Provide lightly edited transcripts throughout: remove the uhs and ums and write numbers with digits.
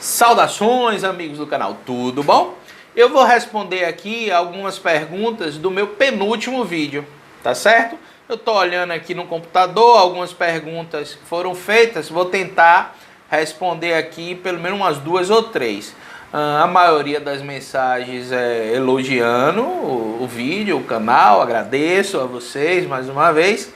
Saudações, amigos do canal, tudo bom? Eu vou responder aqui algumas perguntas do meu penúltimo vídeo, tá certo? Eu tô olhando aqui no computador, algumas perguntas foram feitas, vou tentar responder aqui pelo menos umas 2 ou 3. A maioria das mensagens é elogiando o vídeo, o canal, agradeço a vocês mais uma vez.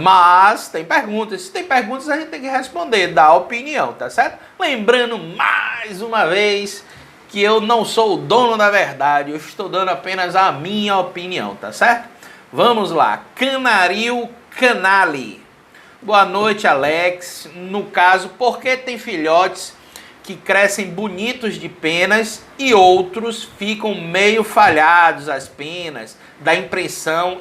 Mas tem perguntas, se tem perguntas a gente tem que responder, dar opinião, tá certo? Lembrando mais uma vez que eu não sou o dono da verdade, eu estou dando apenas a minha opinião, tá certo? Vamos lá, Canario Canali. Boa noite, Alex. No caso, por que tem filhotes que crescem bonitos de penas e outros ficam meio falhados as penas, da impressão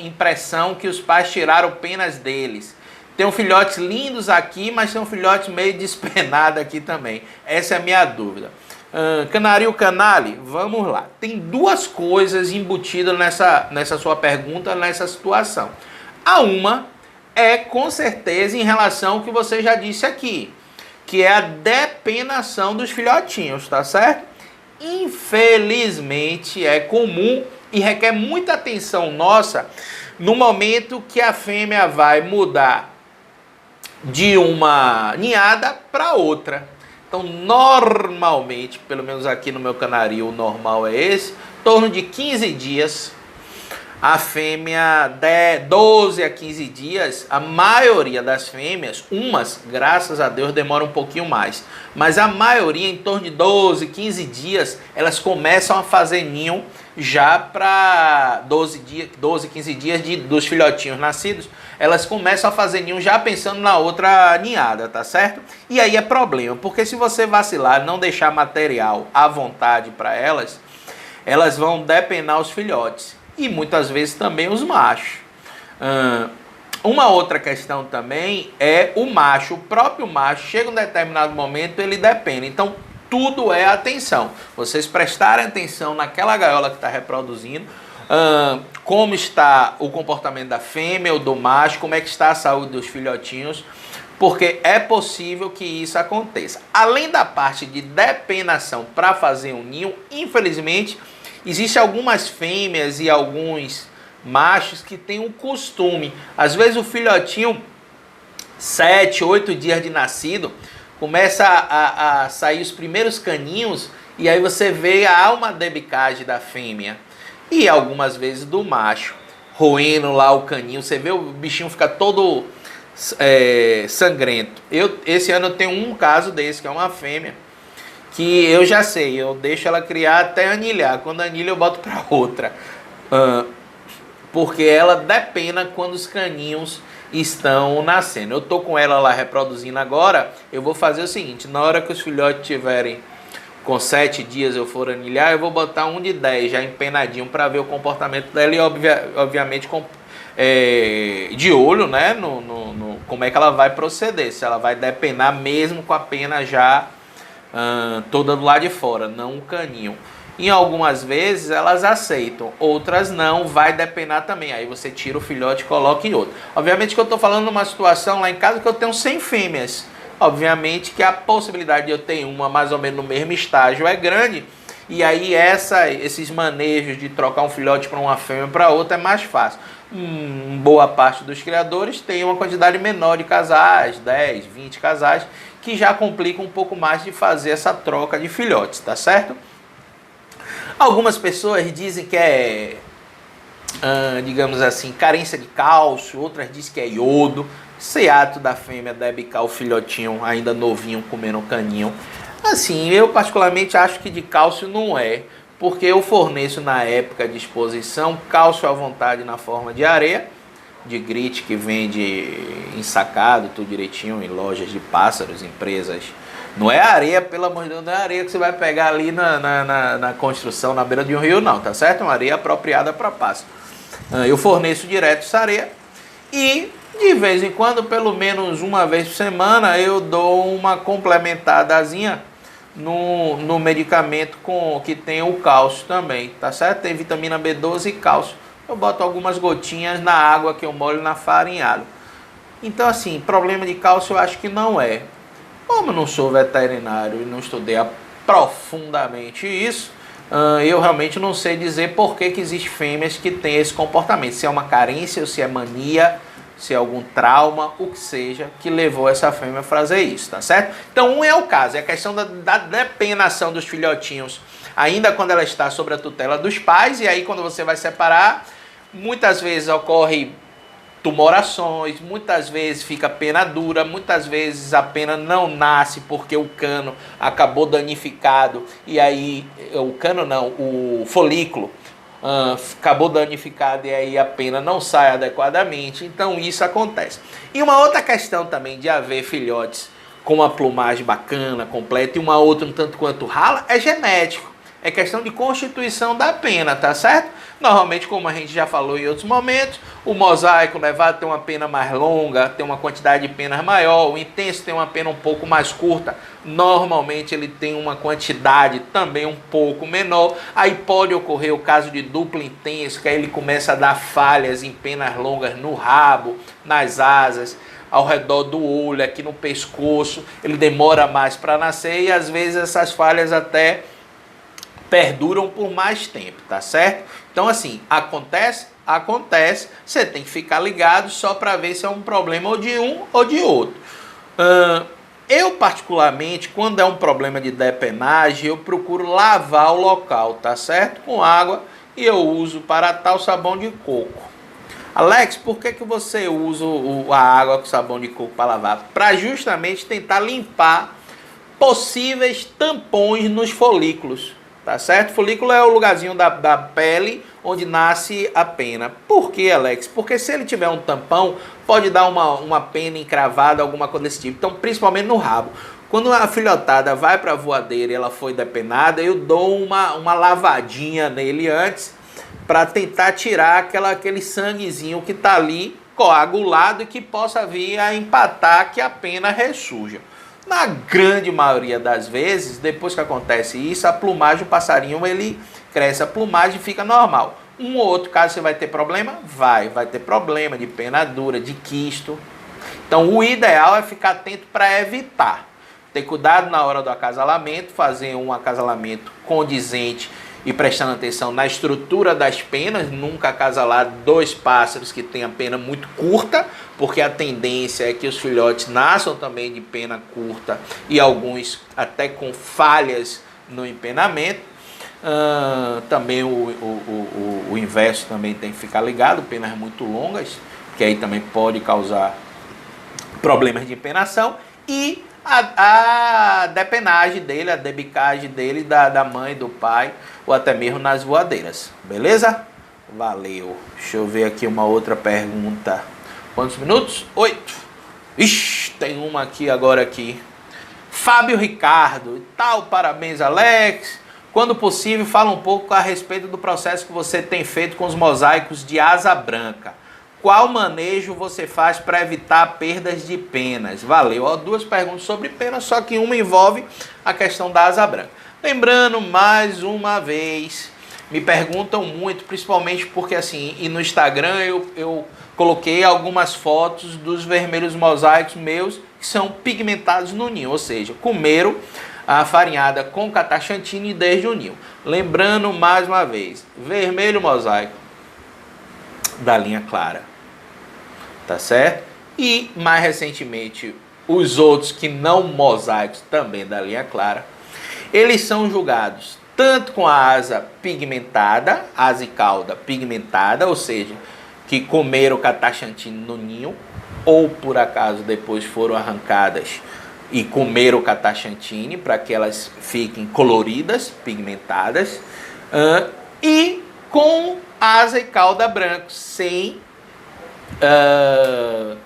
que os pais tiraram penas deles? Tem filhotes lindos aqui, mas tem filhotes meio despenados aqui também. Essa é a minha dúvida. Canario Canali, vamos lá. Tem 2 coisas embutidas nessa sua pergunta, nessa situação. A uma é com certeza em relação ao que você já disse aqui, que é a depenação dos filhotinhos, tá certo? Infelizmente é comum e requer muita atenção nossa no momento que a fêmea vai mudar de uma ninhada para outra. Então, normalmente, pelo menos aqui no meu canarinho, o normal é esse, em torno de 15 dias, a fêmea, 12 a 15 dias, a maioria das fêmeas, umas, graças a Deus, demora um pouquinho mais, mas a maioria, em torno de 12, 15 dias, elas começam a fazer ninho já para 12, 15 dias dos filhotinhos nascidos, elas começam a fazer ninho já pensando na outra ninhada, tá certo? E aí é problema, porque se você vacilar, não deixar material à vontade para elas, elas vão depenar os filhotes. E muitas vezes também os machos. Uma outra questão também é o macho. O próprio macho, chega um determinado momento, ele depena. Então, tudo é atenção. Vocês prestarem atenção naquela gaiola que está reproduzindo, como está o comportamento da fêmea ou do macho, como é que está a saúde dos filhotinhos, porque é possível que isso aconteça. Além da parte de depenação para fazer um ninho, infelizmente, existem algumas fêmeas e alguns machos que têm um costume. Às vezes o filhotinho, 7, 8 dias de nascido, começa a sair os primeiros caninhos e aí você vê a uma debicagem da fêmea e algumas vezes do macho, roendo lá o caninho. Você vê o bichinho fica todo sangrento. Esse ano eu tenho um caso desse, que é uma fêmea, que eu já sei, eu deixo ela criar até anilhar. Quando anilha eu boto para outra. Porque ela depena quando os caninhos estão nascendo. Eu tô com ela lá reproduzindo agora. Eu vou fazer o seguinte, na hora que os filhotes tiverem com 7 dias eu for anilhar, eu vou botar um de 10 já empenadinho para ver o comportamento dela e obviamente de olho, né, no como é que ela vai proceder. Se ela vai depenar mesmo com a pena já toda do lado de fora, não o caninho. Em algumas vezes elas aceitam, outras não, vai depenar também. Aí você tira o filhote e coloca em outro. Obviamente que eu estou falando numa situação lá em casa que eu tenho 100 fêmeas. Obviamente que a possibilidade de eu ter uma mais ou menos no mesmo estágio é grande. E aí esses manejos de trocar um filhote para uma fêmea para outra é mais fácil. Boa parte dos criadores tem uma quantidade menor de casais, 10, 20 casais, que já complica um pouco mais de fazer essa troca de filhotes, tá certo? Algumas pessoas dizem que é, digamos assim, carência de cálcio, outras dizem que é iodo. Esse ato da fêmea debicar o filhotinho ainda novinho, comendo um caninho. Assim, eu particularmente acho que de cálcio não é, porque eu forneço na época de exposição cálcio à vontade na forma de areia, de grit que vende ensacado, tudo direitinho, em lojas de pássaros, empresas Não é areia, pelo amor de Deus, não é areia que você vai pegar ali na construção, na beira de um rio, não, tá certo? É uma areia apropriada para pasto. Eu forneço direto essa areia e, de vez em quando, pelo menos uma vez por semana, eu dou uma complementadazinha no medicamento que tem o cálcio também, tá certo? Tem vitamina B12 e cálcio. Eu boto algumas gotinhas na água que eu molho na farinhada. Então, assim, problema de cálcio eu acho que não é. Como eu não sou veterinário e não estudei profundamente isso, eu realmente não sei dizer por que existem fêmeas que têm esse comportamento. Se é uma carência ou se é mania, se é algum trauma, o que seja, que levou essa fêmea a fazer isso, tá certo? Então, um é o caso, é a questão da depenação dos filhotinhos, ainda quando ela está sob a tutela dos pais, e aí quando você vai separar, muitas vezes ocorre tumorações, muitas vezes fica pena dura, muitas vezes a pena não nasce porque o cano acabou danificado, e aí, o cano não, o folículo, acabou danificado e aí a pena não sai adequadamente, então isso acontece. E uma outra questão também de haver filhotes com uma plumagem bacana, completa, e uma outra um tanto quanto rala, é genético. É questão de constituição da pena, tá certo? Normalmente, como a gente já falou em outros momentos, o mosaico levado tem uma pena mais longa, tem uma quantidade de penas maior, o intenso tem uma pena um pouco mais curta, normalmente ele tem uma quantidade também um pouco menor. Aí pode ocorrer o caso de duplo intenso, que aí ele começa a dar falhas em penas longas no rabo, nas asas, ao redor do olho, aqui no pescoço, ele demora mais para nascer e às vezes essas falhas até perduram por mais tempo, tá certo? Então, assim, acontece, você tem que ficar ligado só para ver se é um problema ou de um ou de outro. Eu, particularmente, quando é um problema de depenagem, eu procuro lavar o local, tá certo? Com água, e eu uso para tal sabão de coco. Alex, por que você usa a água com sabão de coco para lavar? Para justamente tentar limpar possíveis tampões nos folículos. Tá certo? Folículo é o lugarzinho da pele onde nasce a pena. Por que, Alex? Porque se ele tiver um tampão, pode dar uma pena encravada, alguma coisa desse tipo. Então, principalmente no rabo. Quando a filhotada vai para a voadeira e ela foi depenada, eu dou uma lavadinha nele antes para tentar tirar aquele sanguezinho que está ali coagulado e que possa vir a empatar que a pena ressurja. Na grande maioria das vezes, depois que acontece isso, a plumagem, o passarinho, ele cresce a plumagem e fica normal. Um ou outro caso você vai ter problema? Vai ter problema de pena dura, de quisto. Então o ideal é ficar atento para evitar. Ter cuidado na hora do acasalamento, fazer um acasalamento condizente e prestando atenção na estrutura das penas, nunca acasalar dois pássaros que tenham pena muito curta, porque a tendência é que os filhotes nasçam também de pena curta e alguns até com falhas no empenamento. Também o inverso também tem que ficar ligado, penas muito longas, que aí também pode causar problemas de empenação, e a depenagem dele, a debicagem dele, da mãe, do pai, ou até mesmo nas voadeiras, beleza? Valeu. Deixa eu ver aqui uma outra pergunta. Quantos minutos? 8. Ixi, tem uma aqui agora aqui. Fábio Ricardo e tal, parabéns, Alex. Quando possível, fala um pouco a respeito do processo que você tem feito com os mosaicos de asa branca. Qual manejo você faz para evitar perdas de penas? Valeu. Ó, duas perguntas sobre penas, só que uma envolve a questão da asa branca. Lembrando, mais uma vez, me perguntam muito, principalmente porque assim, e no Instagram eu coloquei algumas fotos dos vermelhos mosaicos meus que são pigmentados no ninho, ou seja, comeram a farinhada com cataxantine desde o ninho. Lembrando mais uma vez, vermelho mosaico da linha clara, tá certo? E mais recentemente os outros que não mosaicos também da linha clara, eles são julgados tanto com a asa pigmentada, asa e cauda pigmentada, ou seja, que comeram cataxantine no ninho, ou por acaso depois foram arrancadas e comeram cataxantine para que elas fiquem coloridas, pigmentadas, e com asa e cauda branco, sem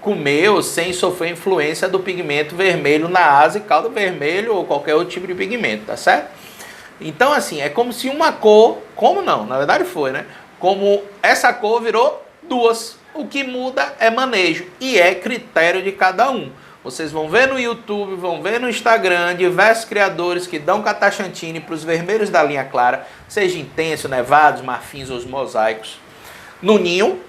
comeu sem sofrer influência do pigmento vermelho na asa e caldo vermelho ou qualquer outro tipo de pigmento, tá certo? Então, assim, é como se uma cor, como não, na verdade foi, né? Como essa cor virou duas. O que muda é manejo e é critério de cada um. Vocês vão ver no YouTube, vão ver no Instagram, diversos criadores que dão Cataxantine para os vermelhos da linha clara, seja intenso, nevados, marfins ou os mosaicos. No ninho,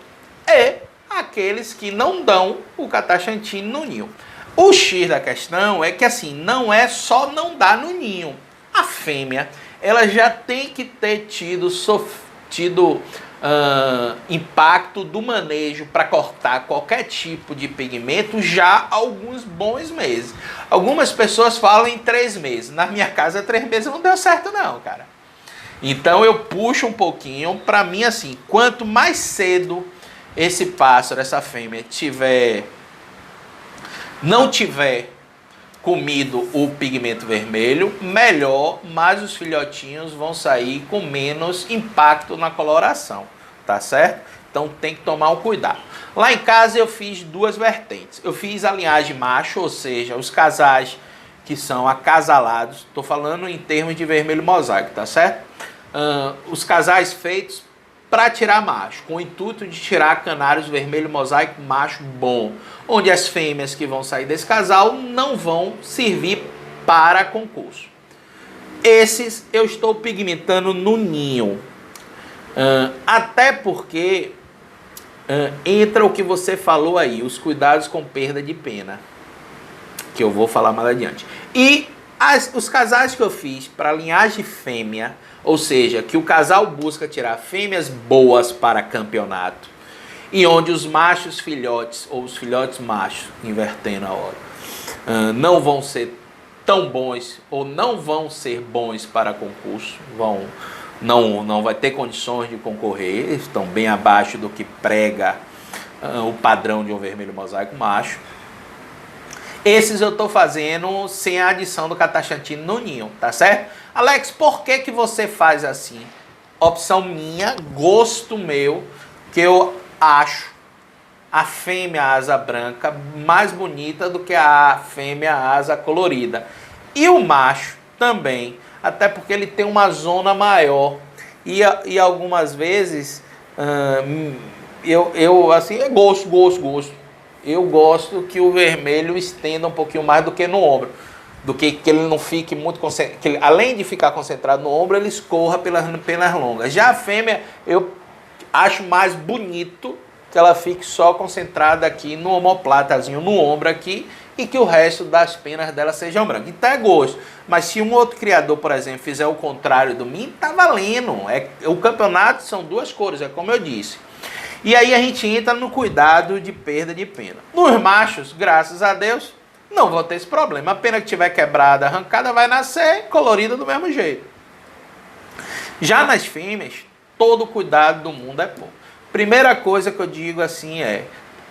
e aqueles que não dão o Cataxantine no ninho. O X da questão é que assim, não é só não dar no ninho. A fêmea, ela já tem que ter tido impacto do manejo para cortar qualquer tipo de pigmento já há alguns bons meses. Algumas pessoas falam em 3 meses. Na minha casa, 3 meses não deu certo não, cara. Então eu puxo um pouquinho. Para mim, assim, quanto mais cedo esse pássaro, essa fêmea, não tiver comido o pigmento vermelho, melhor, mas os filhotinhos vão sair com menos impacto na coloração, tá certo? Então tem que tomar um cuidado. Lá em casa eu fiz 2 vertentes. Eu fiz a linhagem macho, ou seja, os casais que são acasalados. Estou falando em termos de vermelho mosaico, tá certo? Os casais feitos para tirar macho, com o intuito de tirar canários vermelho mosaico macho bom, onde as fêmeas que vão sair desse casal não vão servir para concurso. Esses eu estou pigmentando no ninho, até porque entra o que você falou aí, os cuidados com perda de pena, que eu vou falar mais adiante. E os casais que eu fiz para linhagem fêmea, ou seja, que o casal busca tirar fêmeas boas para campeonato, e onde os machos filhotes, ou os filhotes machos, invertendo a hora, não vão ser tão bons, ou não vão ser bons para concurso, não vai ter condições de concorrer, estão bem abaixo do que prega o padrão de um vermelho mosaico macho. Esses eu estou fazendo sem a adição do Cataxantine no ninho, tá certo? Alex, por que você faz assim? Opção minha, gosto meu, que eu acho a fêmea asa branca mais bonita do que a fêmea asa colorida. E o macho também, até porque ele tem uma zona maior. E algumas vezes, assim, é gosto. Eu gosto que o vermelho estenda um pouquinho mais do que no ombro. Do que ele não fique muito concentrado. Que ele, além de ficar concentrado no ombro, ele escorra pelas longas. Já a fêmea, eu acho mais bonito que ela fique só concentrada aqui no omoplatazinho, no ombro aqui, e que o resto das penas dela sejam brancas. Então é gosto. Mas se um outro criador, por exemplo, fizer o contrário do mim, tá valendo. O campeonato são 2 cores, é como eu disse. E aí a gente entra no cuidado de perda de pena. Nos machos, graças a Deus, não vou ter esse problema. A pena que tiver quebrada, arrancada, vai nascer colorida do mesmo jeito. Já nas fêmeas, todo cuidado do mundo é pouco. Primeira coisa que eu digo assim é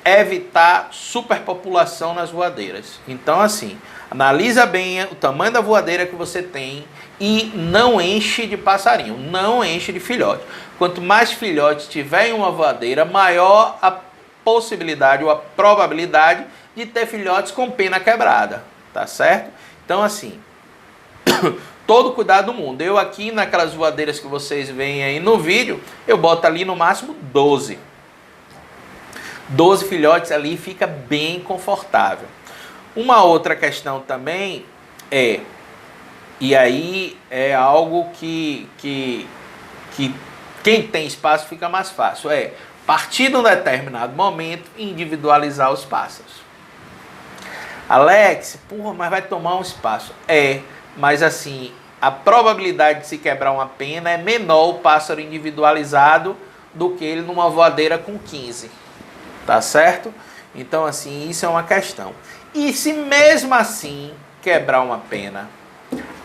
evitar superpopulação nas voadeiras. Então assim, analisa bem o tamanho da voadeira que você tem e não enche de passarinho, não enche de filhote. Quanto mais filhotes tiver em uma voadeira, maior a possibilidade ou a probabilidade de ter filhotes com pena quebrada, tá certo? Então assim, todo cuidado do mundo. Eu aqui naquelas voadeiras que vocês veem aí no vídeo, eu boto ali no máximo 12. 12 filhotes ali fica bem confortável. Uma outra questão também e aí é algo que quem tem espaço fica mais fácil, partir de um determinado momento e individualizar os pássaros. Alex, porra, mas vai tomar um espaço. Mas assim, a probabilidade de se quebrar uma pena é menor o pássaro individualizado do que ele numa voadeira com 15. Tá certo? Então assim, isso é uma questão. E se mesmo assim quebrar uma pena,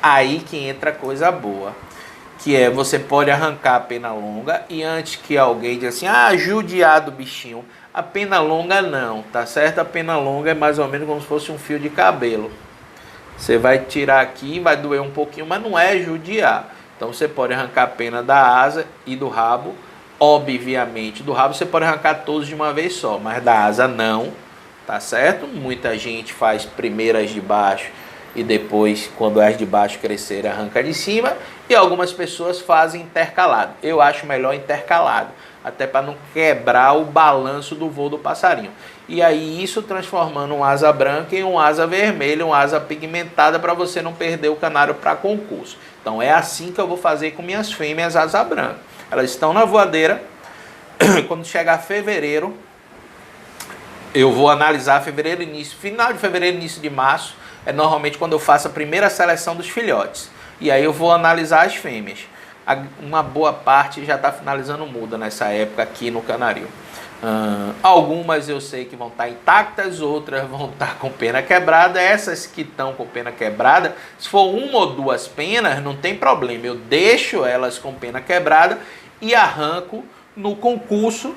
aí que entra coisa boa. Que é, você pode arrancar a pena longa e antes que alguém diga assim, judiar do bichinho. A pena longa não, tá certo? A pena longa é mais ou menos como se fosse um fio de cabelo. Você vai tirar aqui, vai doer um pouquinho, mas não é judiar. Então você pode arrancar a pena da asa e do rabo Obviamente, do rabo você pode arrancar todos de uma vez só, mas da asa não, tá certo? Muita gente faz primeiro as de baixo e depois, quando as de baixo crescerem, arranca de cima. E algumas pessoas fazem intercalado. Eu acho melhor intercalado, até para não quebrar o balanço do voo do passarinho. E aí isso transformando uma asa branca em uma asa vermelha, uma asa pigmentada, para você não perder o canário para concurso. Então é assim que eu vou fazer com minhas fêmeas asa branca. Elas estão na voadeira. Quando chegar fevereiro, eu vou analisar fevereiro, início, final de fevereiro, início de março. É normalmente quando eu faço a primeira seleção dos filhotes. E aí eu vou analisar as fêmeas. Uma boa parte já está finalizando muda nessa época aqui no Canaril. Algumas eu sei que vão estar intactas, outras vão estar com pena quebrada. Essas que estão com pena quebrada, se for uma ou duas penas, não tem problema. Eu deixo elas com pena quebrada e arranco no concurso,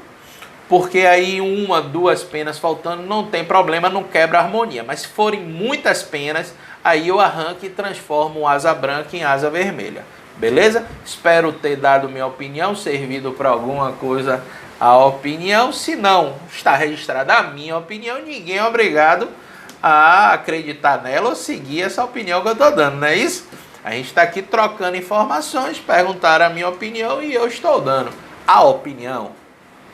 porque aí uma, duas penas faltando, não tem problema, não quebra a harmonia. Mas se forem muitas penas, aí eu arranco e transformo asa branca em asa vermelha. Beleza? Espero ter dado minha opinião, servido para alguma coisa a opinião. Se não está registrada a minha opinião, ninguém é obrigado a acreditar nela ou seguir essa opinião que eu estou dando, não é isso? A gente está aqui trocando informações, perguntaram a minha opinião e eu estou dando a opinião.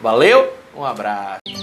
Valeu? Um abraço.